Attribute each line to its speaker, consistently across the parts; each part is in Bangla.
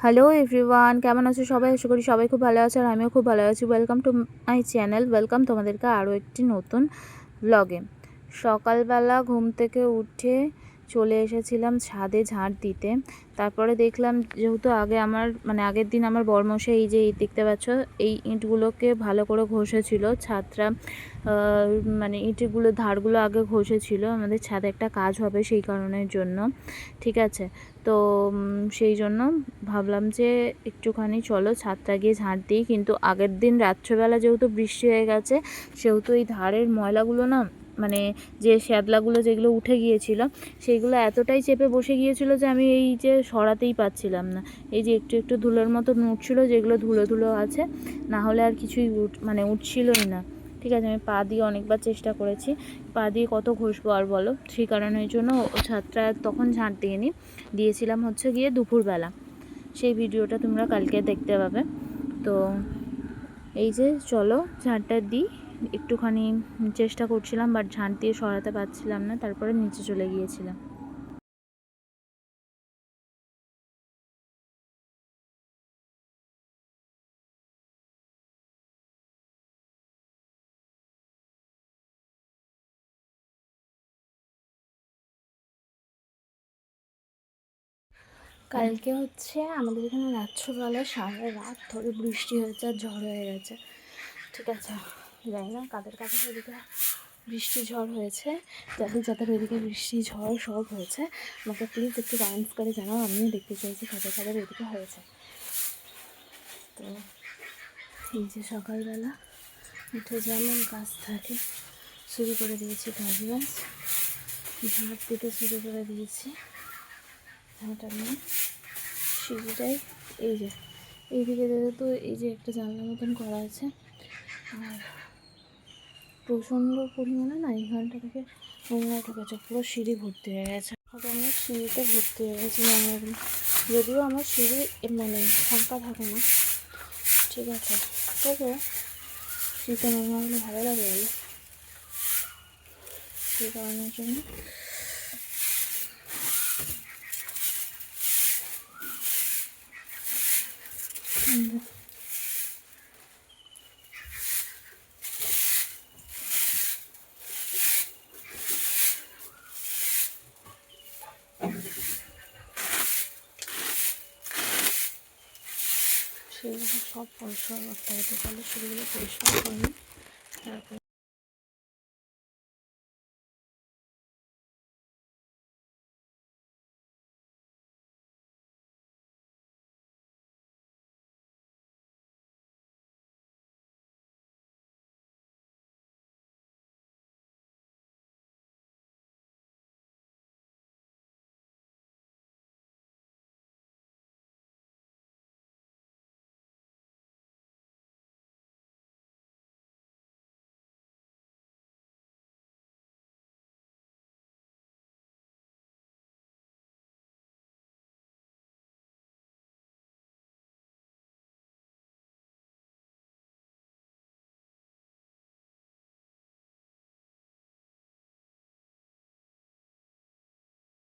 Speaker 1: হ্যালো এভরিওয়ান, কেমন আছো সবাই? আশা করি সবাই খুব ভালো আছে আর আমিও খুব ভালো আছি। Welcome to my channel, welcome তোমাদেরকে আরও একটি নতুন ব্লগে। সকালবেলা ঘুম থেকে উঠে চলে এসেছিলাম ছাদে ঝাড় দিতে। তারপরে দেখলাম যেহেতু আগের দিন আমার বরমশাই এই যে ইট দেখতে পাচ্ছ, এই ইঁটগুলোকে ভালো করে ঘষেছিল। ছাদটা ইঁটগুলো ধারগুলো আগে ঘষেছিল। আমাদের ছাদে একটা কাজ হবে সেই কারণের জন্য, ঠিক আছে। তো সেই জন্য ভাবলাম যে একটুখানি চলো ছাদটা গিয়ে ঝাড় দিই। কিন্তু আগের দিন রাত্রেবেলা যেহেতু বৃষ্টি হয়ে গেছে, সেহেতু এই ধারের ময়লাগুলো না, যে শ্যাদলাগুলো যেগুলো উঠে গিয়েছিল, সেইগুলো এতটাই চেপে বসে গিয়েছিল যে আমি এই যে সরাতেই পাচ্ছিলাম না। এই যে একটু একটু ধুলোর মতো উঠছিলো, যেগুলো ধুলো ধুলো আছে, না হলে আর কিছুই উঠছিলই না। ঠিক আছে, আমি পা দিয়ে অনেকবার চেষ্টা করেছি, পা দিয়ে কত ঘষবো আর বলো। সেই কারণের জন্য ছাদটা তখন ঝাঁট দিয়েছিলাম হচ্ছে গিয়ে দুপুরবেলা। সেই ভিডিওটা তোমরা কালকে দেখতে পাবে। তো এই যে চলো ঝাঁটটা দিই। একটুখানি চেষ্টা করছিলাম, বাট ঝাঁট দিয়ে সরাতে পারছিলাম না, তারপরে নিচে চলে গিয়েছিলাম। কালকে হচ্ছে আমাদের এখানে রাত্রবেলা সারা রাত ধরে বৃষ্টি হয়েছে আর ঝড় হয়ে গেছে, ঠিক আছে। জানি না কাদের কাদের এদিকে বৃষ্টি ঝড় হয়েছে, যাদের যাদের এদিকে বৃষ্টি ঝড় সব হয়েছে আমাকে প্লিজ একটু কমেন্টস করে জানাও। আমিও দেখতে চাইছি কাদের কাদের এদিকে হয়েছে। তো এই যে সকালবেলা উঠে যেমন কাজ থাকে শুরু করে দিয়েছি, কাজ ঝাঁট দিতে শুরু করে দিয়েছি। ঝাঁটা নিয়ে সিঁড়িটাই এইদিকে যেহেতু এই যে একটা জানলার মতন করা আছে, আর প্রচণ্ড পরিমাণে না এইখানটা থেকে নোংরা ঢুকেছে, পুরো সিঁড়ি ভর্তি হয়ে গেছে। হয়তো আমার সিঁড়িতে ভর্তি হয়ে গেছে নোংরাগুলো। যদিও আমার সিঁড়ি ফাঁকা থাকে না, ঠিক আছে, তবুও সিঁড়িতে নোংরাগুলো ভালো লাগে বলে, সেই কারণের জন্য সেগুলো সব পরিষ্কার করতে হতে পারলে সেগুলো পরিষ্কার করি। তারপর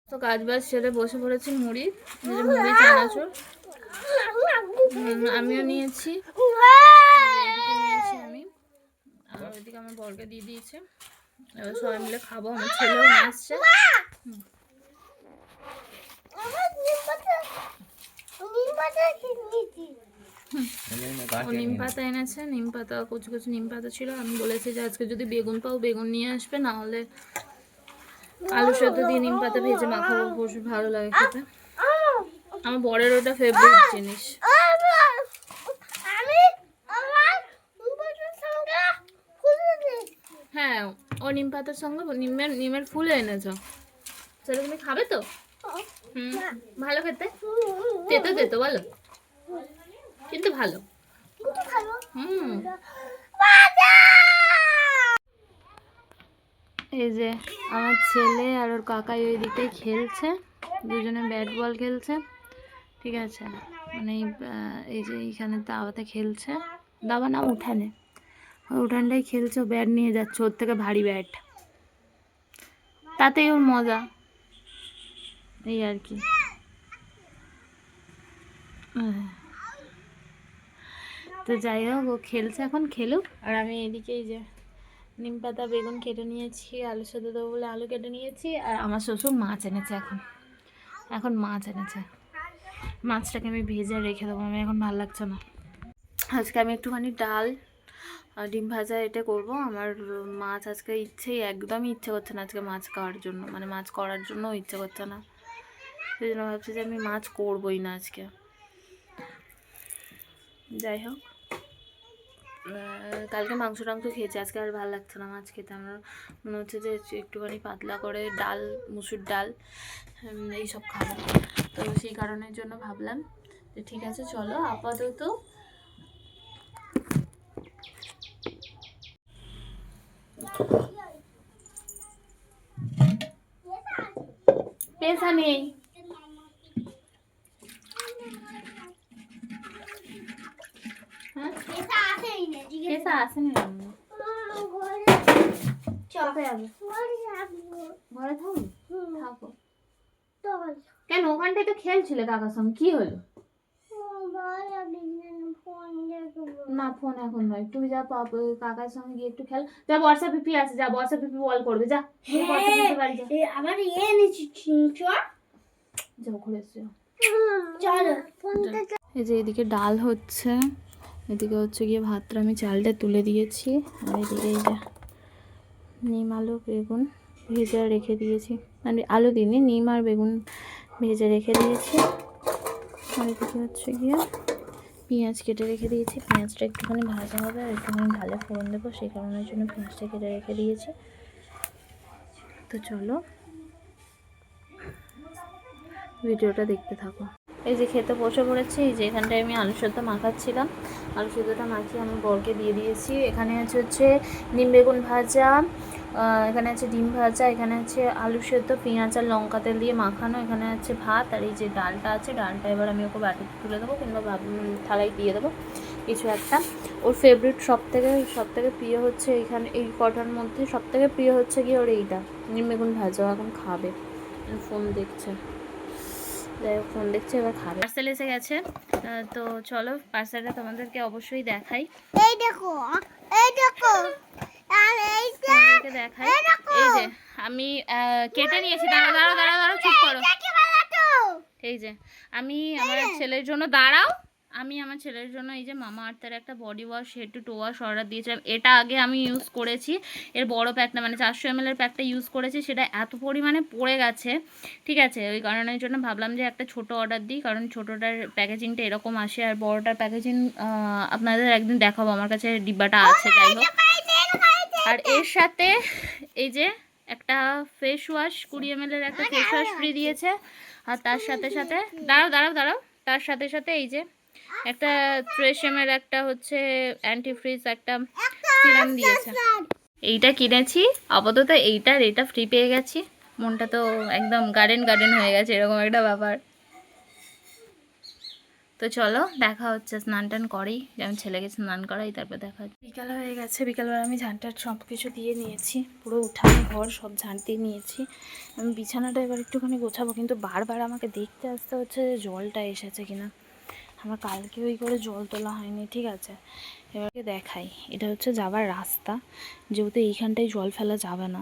Speaker 1: তো কাজ বাজ সেরে বসে পড়েছি মুড়ি চানাচুর আমিও নিয়েছি, আমি আর ওইদিকে আমার বরকে দিয়ে দিয়েছে। এবার সবাই মিলে খাবো, আমার ছেলেও নিয়ে আসছে। ও নিম পাতা এনেছে, নিম পাতা কচু কচু নিম পাতা ছিল। আমি বলেছি যে আজকে যদি বেগুন পাও বেগুন নিয়ে আসবে, না হলে আলু সেদ্ধ দিয়ে নিম পাতা ভেজে মাখাবো, প্রচুর ভালো লাগে খেতে। আমার বরের ওটা ফেভারিট জিনিস। হ্যাঁ, ও নিম পাতার সঙ্গে নিমের ফুল এনেছ, সেটা তুমি খাবে তো? ভালো খেতে, তেতো তেতো বলো, কিন্তু ভালো। এই যে আমার ছেলে আর ওর কাকাই ওই দিকে খেলছে, দুজনে ব্যাট বল খেলছে, ঠিক আছে। এই যে এইখানে দাওয়াতে খেলছে, দাওয়া না উঠানে, উঠানটাই খেলছে। ও ব্যাট নিয়ে যাচ্ছে, ওর থেকে ভারী ব্যাট, তাতেই ওর মজা, এই আর কি। তো যাই হোক, ও খেলছে, এখন খেলুক। আর আমি এদিকে এই যে নিম পাতা বেগুন কেটে নিয়েছি, আলু সেদ্ধ দেবো বলে আলু কেটে নিয়েছি। আর আমার শ্বশুর মাছ এনেছে, এখন মাছ এনেছে। মাছটাকে আমি ভেজে রেখে দেবো, আমি এখন ভালো লাগছে না। আজকে আমি একটুখানি ডাল আর ডিম ভাজা এটা করব। আমার মাছ আজকে একদমই ইচ্ছে করছে না আজকে মাছ খাওয়ার জন্য, মানে মাছ করার জন্য ইচ্ছে করছে না। সেই জন্য ভাবছি যে আমি মাছ করবই না আজকে। যাই হোক, কালকে মাংস টাংস খেয়েছি, আজকে আর ভালো লাগছে না মাছ খেতে। আমার মনে হচ্ছে যে একটুখানি পাতলা করে ডাল, মুসুর ডাল এইসব খাবো। তো সেই কারণের জন্য ভাবলাম যে ঠিক আছে চলো আপাতত পেশা নেই। পেশা আসেনি, ঘরে থাকো। কেন ওখানটায় তো খেলছিলে কাকার সঙ্গে, কি হলো? না ফোন এখন নয়, তুই যা কাকার সঙ্গে গিয়ে একটু খেল। যা বর্ষা পিপি আছে, যা বর্ষা পিপি বল করবে, যা আবার যাও ঘুরে এসো। এই যে এদিকে ডাল হচ্ছে, এদিকে হচ্ছে গিয়ে ভাতটা আমি চালটা তুলে দিয়েছি। আর এদিকে এই যে নিম আলু বেগুন ভেজে রেখে দিয়েছি, মানে আলু দিইনি, নিম আর বেগুন ভেজে রেখে দিয়েছি। আর এদিকে হচ্ছে গিয়ে পেঁয়াজ কেটে রেখে দিয়েছি, পেঁয়াজটা একটুখানি ভাজা হবে আর একটুখানি ঢালে ফোড়ন দেবো, সেই কারণের জন্য পেঁয়াজটা কেটে রেখে দিয়েছি। তো চলো ভিডিওটা দেখতে থাকো। এই যে খেতে বসে পড়েছি, এই যে এখানটায় আমি আলু সেদ্ধ মাখাচ্ছিলাম, আলু সেদ্ধটা মাখিয়ে আমি বরকে দিয়ে দিয়েছি। এখানে হচ্ছে নিম বেগুন ভাজা, এখানে আছে ডিম ভাজা, এখানে আছে আলু সেদ্ধ পেঁয়াজ আর লঙ্কা তেল দিয়ে মাখানো, এখানে আছে ভাত, আর এই যে ডালটা আছে, ডালটা এবার আমি ওকে বাটিতে তুলে দেবো কিংবা থালায় দিয়ে দেবো কিছু একটা। ওর ফেভারিট সব থেকে প্রিয় হচ্ছে এখানে এই কটার মধ্যে সব থেকে প্রিয় হচ্ছে গিয়ে ওর এইটা নিম বেগুন ভাজা, এখন খাবে। ফোন দেখছে, যাই হোক ফোন দেখছে, এবার খাবে। পার্সেল এসে গেছে, তো চলো পার্সেলটা তোমাদেরকে অবশ্যই দেখাই। এই দেখো দেখাই, এই যে আমি কেটে নিয়েছি, দাঁড়াও চুপ করো। এই যে আমি আমার ছেলের জন্য আমার ছেলের জন্য এই যে মামা আর্থের একটা body wash head to to wash order দিয়েছিলাম। এটা আগে আমি ইউজ করেছি, এর বড় প্যাকটা মানে 400 ml এর প্যাকটা ইউজ করেছি, সেটা এত পরিমাণে পড়ে গেছে, ঠিক আছে। ওই কারণের জন্য ভাবলাম যে একটা ছোট অর্ডার দিই, কারণ ছোটোটার প্যাকেজিংটা এরকম আসে, আর বড়টার প্যাকেজিং আপনাদের একদিন দেখাবো, আমার কাছে ডিব্বাটা আছে। যাই হোক, আর এর সাথে এই যে একটা ফেস ওয়াশ 20 ml এর একটা ফেস ওয়াশ ফ্রি দিয়েছে। আর তার সাথে দাঁড়াও তার সাথে এই যে একটা 30 ml একটা হচ্ছে অ্যান্টিফ্রিজ একটা সিরাম দিয়েছে। এইটা কিনেছি আপাতত, এটা ফ্রি পেয়ে গেছি, মনটা তো একদম গার্ডেন হয়ে গেছে, এরকম একটা ব্যাপার। তো চলো দেখা হচ্ছে, স্নান টান করেই, আমি ছেলেকে স্নান করাই, তারপর দেখা হচ্ছে। বিকাল হয়ে গেছে, বিকালবেলা আমি ঝাঁটার সব কিছু দিয়ে নিয়েছি, পুরো উঠান ঘর সব ঝাঁট দিয়ে নিয়েছি। আমি বিছানাটা এবার একটুখানি গোছাবো, কিন্তু বারবার আমাকে দেখতে আসতে হচ্ছে যে জলটা এসেছে কিনা। আমার কালকে ওই করে জল তোলা হয়নি, ঠিক আছে। এবারকে দেখাই, এটা হচ্ছে যাবার রাস্তা, যেহেতু এইখানটায় জল ফেলা যাবে না,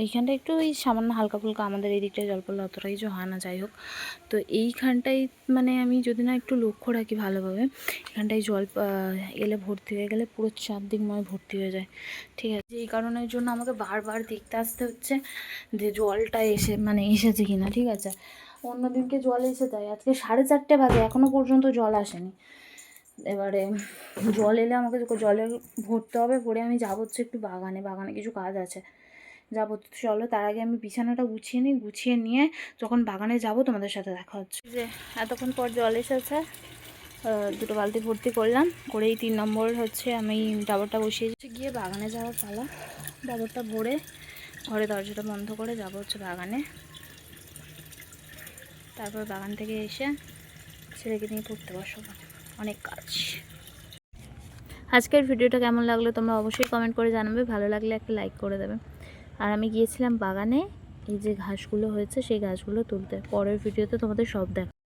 Speaker 1: এইখানটা একটু ওই সামান্য হালকা ফুলকা, আমাদের এই দিকটায় জল পড়লে অতটা কিছু হয় না, যাই হোক। তো এইখানটায় মানে আমি যদি না একটু লক্ষ্য রাখি ভালোভাবে, এখানটায় জল এলে ভর্তি হয়ে গেলে পুরো চারদিকময় ভর্তি হয়ে যায়, ঠিক আছে। এই কারণের জন্য আমাকে বারবার দেখতে আসতে হচ্ছে যে জলটা এসেছে কিনা, ঠিক আছে। অন্যদিনকে জল এসে যায়, আজকে 4:30 বাজে এখনও পর্যন্ত জল আসেনি। এবারে জল এলে আমাকে জলে ভরতে হবে, ভরে আমি যাবো হচ্ছে একটু বাগানে কিছু কাজ আছে, যাবো। চলো তার আগে আমি বিছানাটা গুছিয়ে নিই, গুছিয়ে নিয়ে যখন বাগানে যাব তোমাদের সাথে দেখা হচ্ছে। যে এতক্ষণ পর জল এসেছে, 2 বালতি ভর্তি করলাম, করেই 3 নম্বর হচ্ছে আমি ডাবরটা বসিয়ে গিয়ে বাগানে যাওয়ার পালা। ডাবরটা ভরে ঘরে দরজাটা বন্ধ করে যাব হচ্ছে বাগানে, তারপর বাগান থেকে এসে ছেলেকে নিয়ে পড়তে বসবো, অনেক কাজ। আজকের ভিডিওটা কেমন লাগলো তোমরা অবশ্যই কমেন্ট করে জানাবে, ভালো লাগলে একটা লাইক করে দেবে। আর আমি গিয়েছিলাম বাগানে, এই যে ঘাসগুলো হয়েছে সেই ঘাসগুলো তুলতে, পরের ভিডিওতে তোমাদের সব দেখা।